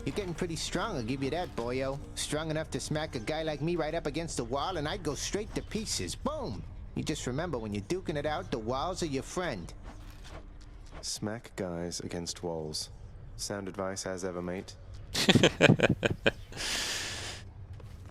You're getting pretty strong, I'll give you that, boyo. Strong enough to smack a guy like me right up against the wall and I'd go straight to pieces. Boom! You just remember, when you're duking it out, the walls are your friend. Smack guys against walls. Sound advice as ever, mate.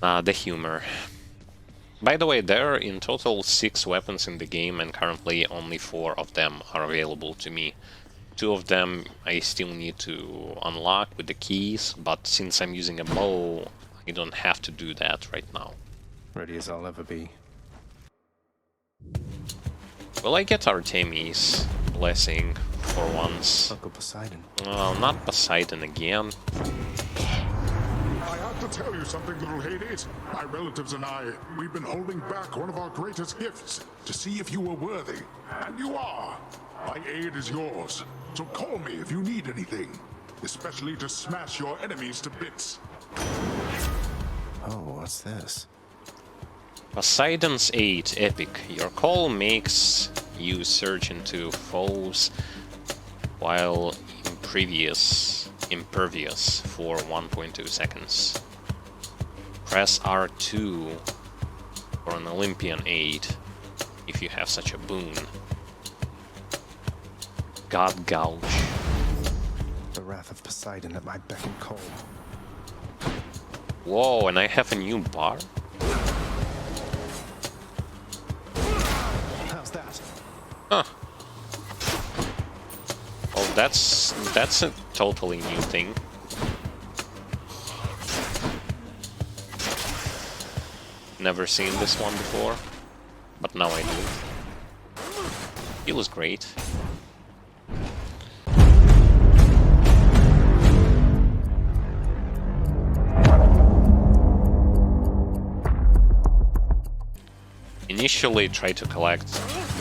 The humor. By the way, there are in total 6 weapons in the game, and currently only 4 of them are available to me. 2 of them I still need to unlock with the keys, but since I'm using a bow, I don't have to do that right now. Ready as I'll ever be. Will I get Artemis' blessing for once? Uncle Poseidon. Well, not Poseidon again. I have to tell you something, little Hades. My relatives and I, we've been holding back one of our greatest gifts to see if you were worthy. And you are. My aid is yours. So call me if you need anything. Especially to smash your enemies to bits. Oh, what's this? Poseidon's Aid, epic. Your call makes you surge into foes while impervious for 1.2 seconds. Press R2 for an Olympian aid, if you have such a boon. God Gouge. The wrath of Poseidon at my beck and call. Whoa, and I have a new bar? How's that? Huh. Well, that's a totally new thing. Never seen this one before, but now I do. Feels great. Initially try to collect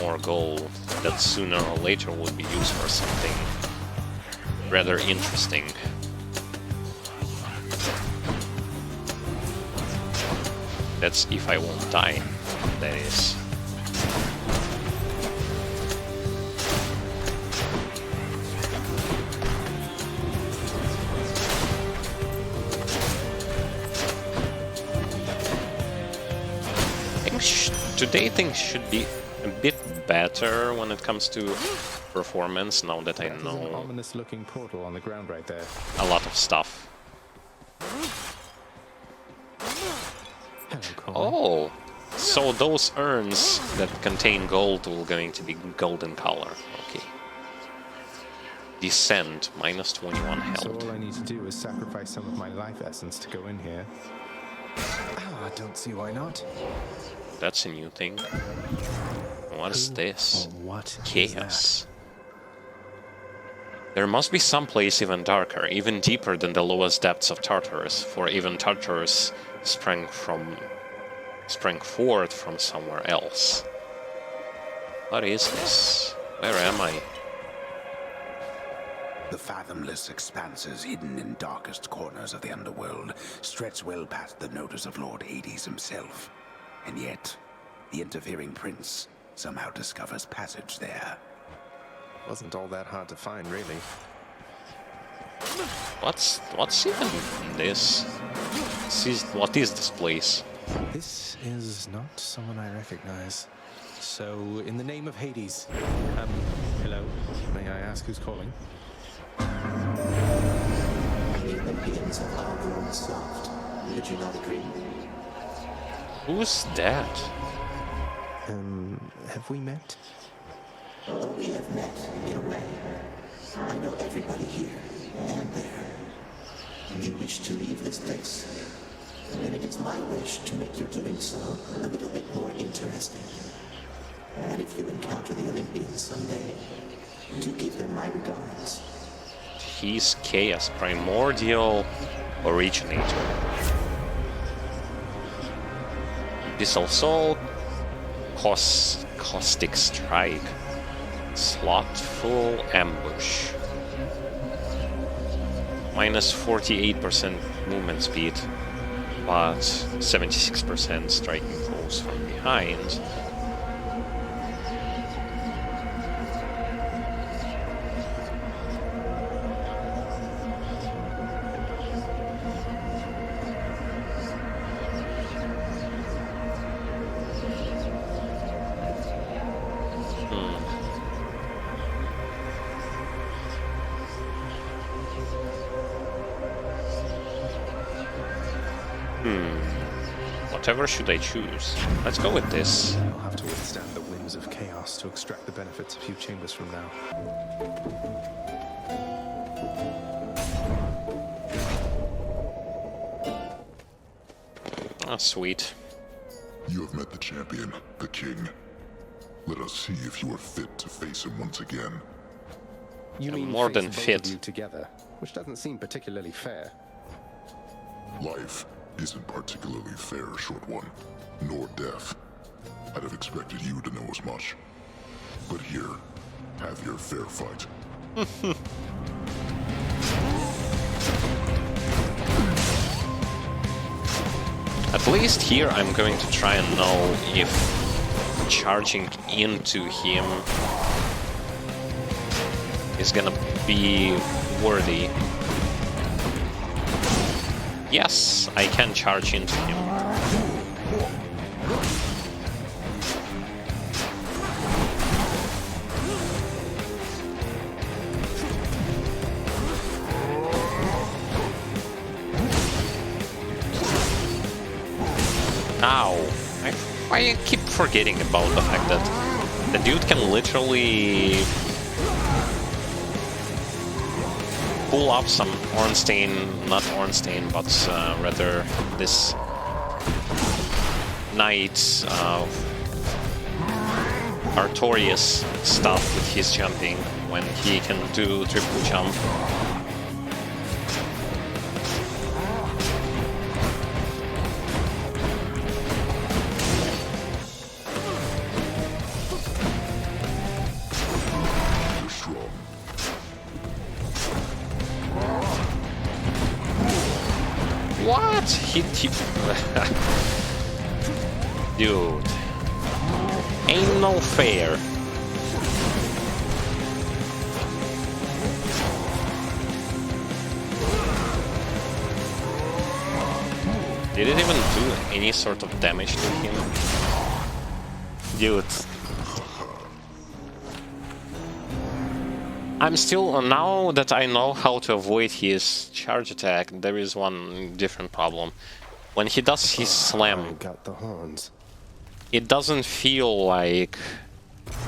more gold that sooner or later would be used for something rather interesting. That's if I won't die, that is. Today things should be a bit better when it comes to performance, now that I know an ominous-looking portal on the ground right there. a lot of stuff. Hello, Colin. Oh, so those urns that contain gold will going to be golden color. Okay. Descend, minus 21 health. So all I need to do is sacrifice some of my life essence to go in here. I don't see why not. That's a new thing. What is this? What? Chaos. There must be some place even darker, even deeper than the lowest depths of Tartarus, for even Tartarus sprang forth from somewhere else. What is this? Where am I? The fathomless expanses hidden in darkest corners of the underworld stretch well past the notice of Lord Hades himself. And yet, the interfering prince somehow discovers passage there. Wasn't all that hard to find, really. What's even this? What is this place? This is not someone I recognize. So, in the name of Hades, hello, may I ask who's calling? The beings of our grown soft. Did you not agree? Who's that? Have we met? Although we have met, in a way, I know everybody here and there. You wish to leave this place, and it is my wish to make your doing so a little bit more interesting. And if you encounter the Olympians someday, do give them my regards. He's Chaos Primordial Originator. Abyssal Soul, Caustic Strike, Slothful Ambush. Minus 48% movement speed, but 76% striking foes from behind. Whatever should I choose? Let's go with this. I'll have to withstand the winds of chaos to extract the benefits a few chambers from now. Oh, sweet. You have met the champion, the king. Let us see if you are fit to face him once again. You I'm mean more face than both of fit. you together, which doesn't seem particularly fair. Life isn't particularly fair, short one, nor death. I'd have expected you to know as much. But here, have your fair fight. At least here I'm going to try and know if charging into him is gonna be worthy. Yes, I can charge into him. Ow. I keep forgetting about the fact that the dude can literally pull up some Ornstein, not Ornstein, but rather this knight Artorius stuff with his jumping when he can do triple jump. You're strong. What? He Dude. Ain't no fair. Did it even do any sort of damage to him? Dude. I'm still, now that I know how to avoid his charge attack, there is one different problem. When he does his slam, Got the horns. it doesn't feel like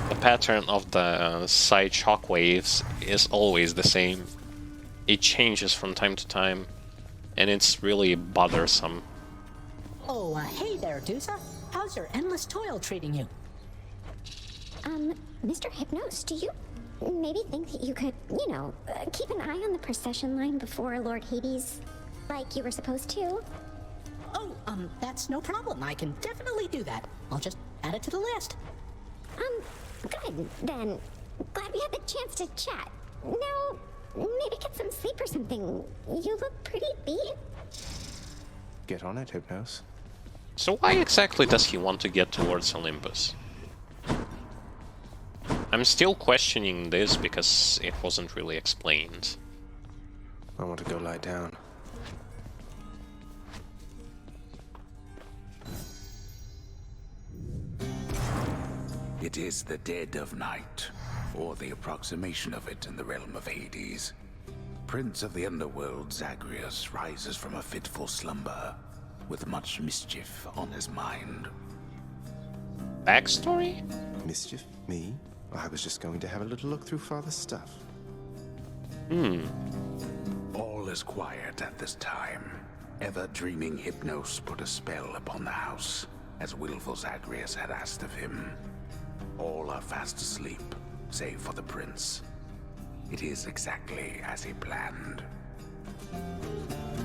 the pattern of the side shockwaves is always the same. It changes from time to time, and it's really bothersome. Oh, hey there, Dusa. How's your endless toil treating you? Mr. Hypnos, do you maybe think that you could, keep an eye on the procession line before Lord Hades, like you were supposed to? Oh, that's no problem. I can definitely do that. I'll just add it to the list. Good, then. Glad we had the chance to chat. Now, maybe get some sleep or something. You look pretty beat. Get on it, Hypnos. So why exactly does he want to get towards Olympus? I'm still questioning this because it wasn't really explained. I want to go lie down. It is the dead of night, or the approximation of it in the realm of Hades. Prince of the underworld Zagreus rises from a fitful slumber, with much mischief on his mind. Backstory? Mischief? Me? I was just going to have a little look through Father's stuff. All is quiet at this time. Ever-dreaming Hypnos put a spell upon the house, as willful Zagreus had asked of him. All are fast asleep, save for the prince. It is exactly as he planned.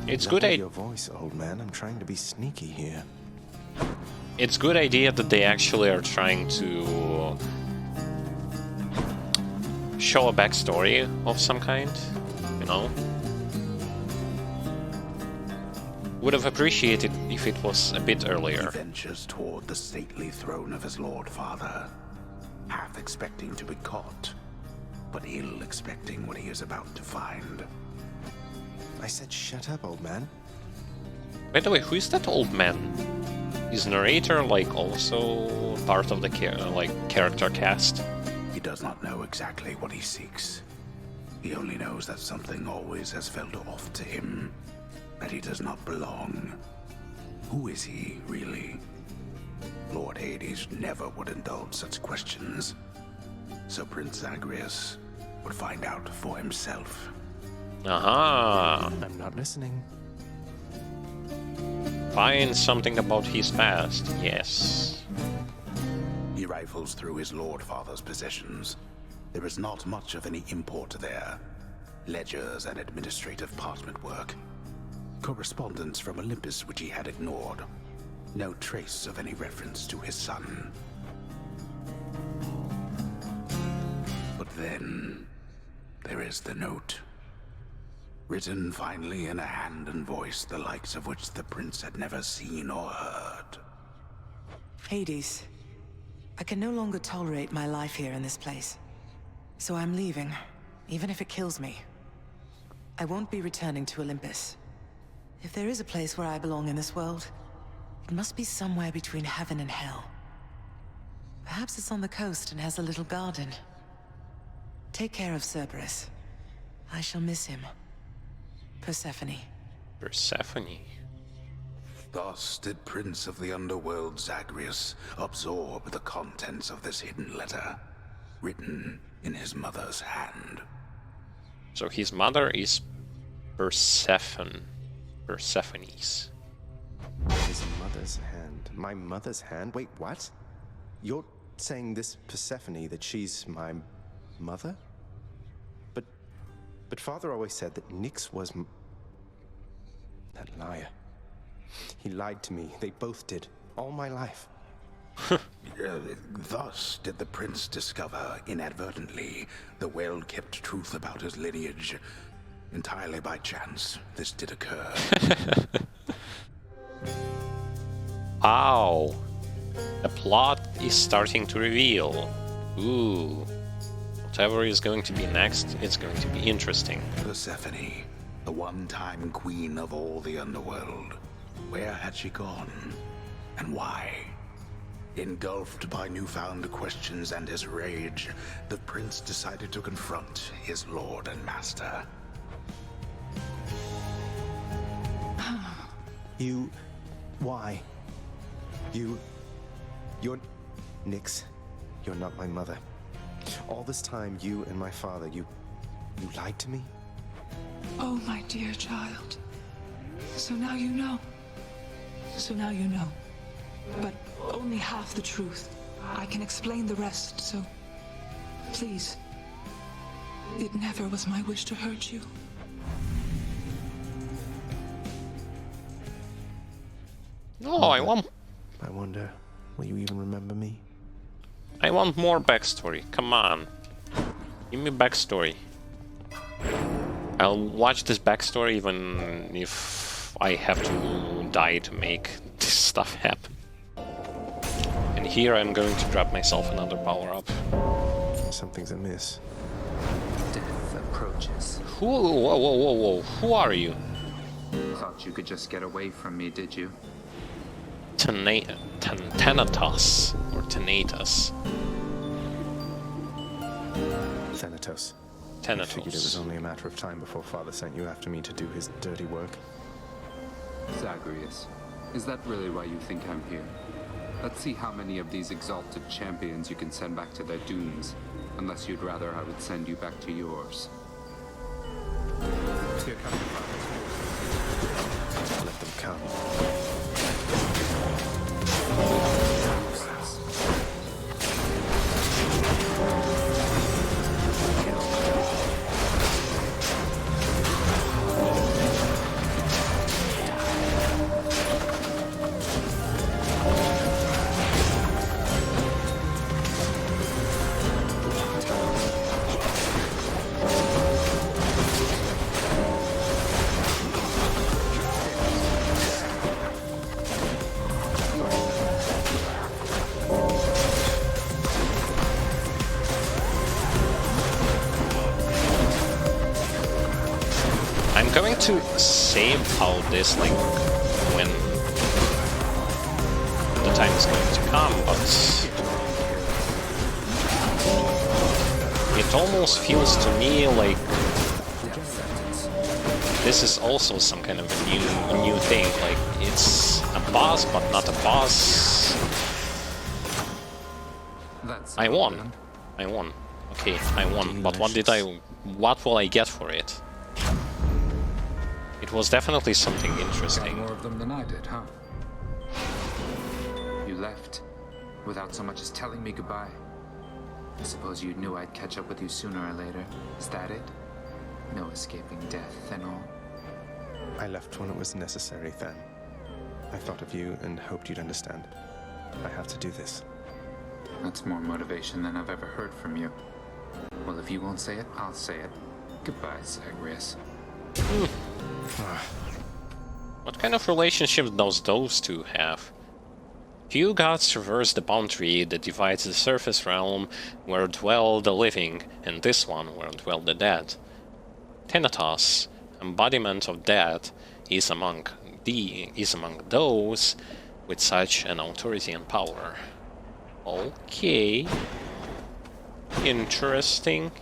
It's Not good with idea. your voice, old man. I'm trying to be sneaky here. It's good idea that they actually are trying to show a backstory of some kind, you know? Would have appreciated if it was a bit He earlier. ventures toward the stately throne of his lord father, half expecting to be caught, but ill expecting what he is about to find. I said shut up, old man. By the way, who is that old man? Is narrator like also part of the character cast? He does not know exactly what he seeks. He only knows that something always has felt off to him, that he does not belong. Who is he, really? Lord Hades never would indulge such questions. So Prince Zagreus would find out for himself. Aha! I'm not listening. Find something about his past. Yes. He rifles through his Lord Father's possessions. There is not much of any import there. Ledgers and administrative parchment work. Correspondence from Olympus which he had ignored. No trace of any reference to his son. But then, there is the note. Written finally in a hand and voice the likes of which the prince had never seen or heard. Hades, I can no longer tolerate my life here in this place. So I'm leaving, even if it kills me. I won't be returning to Olympus. If there is a place where I belong in this world, it must be somewhere between heaven and hell. Perhaps it's on the coast and has a little garden. Take care of Cerberus. I shall miss him. Persephone. Persephone. Thus did Prince of the Underworld Zagreus absorb the contents of this hidden letter, written in his mother's hand. So his mother is Persephone's. His mother's hand. My mother's hand? Wait, what? You're saying this Persephone, that she's my mother? But Father always said that Nyx was that liar. He lied to me. They both did. All my life. Thus did the prince discover, inadvertently, the well-kept truth about his lineage. Entirely by chance, this did occur. Ow! The plot is starting to reveal. Ooh. Whatever is going to be next, it's going to be interesting. Persephone, the one-time queen of all the underworld. Where had she gone? And why? Engulfed by newfound questions and his rage, the prince decided to confront his lord and master. Why? You're Nyx. You're not my mother. All this time, you and my father, you lied to me? Oh, my dear child. So now you know. So now you know. But only half the truth. I can explain the rest, so please. It never was my wish to hurt you. Oh, I wonder, will you even remember me? I want more backstory. Come on. Give me backstory. I'll watch this backstory even if I have to die to make this stuff happen. And here I'm going to drop myself another power-up. Something's amiss. Death approaches. Whoa. Who are you? Thought you could just get away from me, did you? Thanatos. Or Thanatos. Thanatos. Thanatos. I figured it was only a matter of time before Father sent you after me to do his dirty work. Zagreus, is that really why you think I'm here? Let's see how many of these exalted champions you can send back to their dooms. Unless you'd rather I would send you back to yours. Here come the fathers. Let them come. I'm going to save all this, like, when the time is going to come, but it almost feels to me like this is also some kind of a new thing. Like, it's a boss, but not a boss. That's I all won. done. I won. Okay, I won. But what will I get for it? It was definitely something Got interesting. more of them than I did, huh? You left without so much as telling me goodbye. I suppose you knew I'd catch up with you sooner or later. Is that it? No escaping death and all. I left when it was necessary, Then. I thought of you and hoped you'd understand. I have to do this. That's more motivation than I've ever heard from you. Well, if you won't say it, I'll say it. Goodbye, Zagreus. What kind of relationship does those two have? Few gods traverse the boundary that divides the surface realm where dwell the living, and this one where dwell the dead. Thanatos, embodiment of death, is among those with such an authority and power. Okay. Interesting.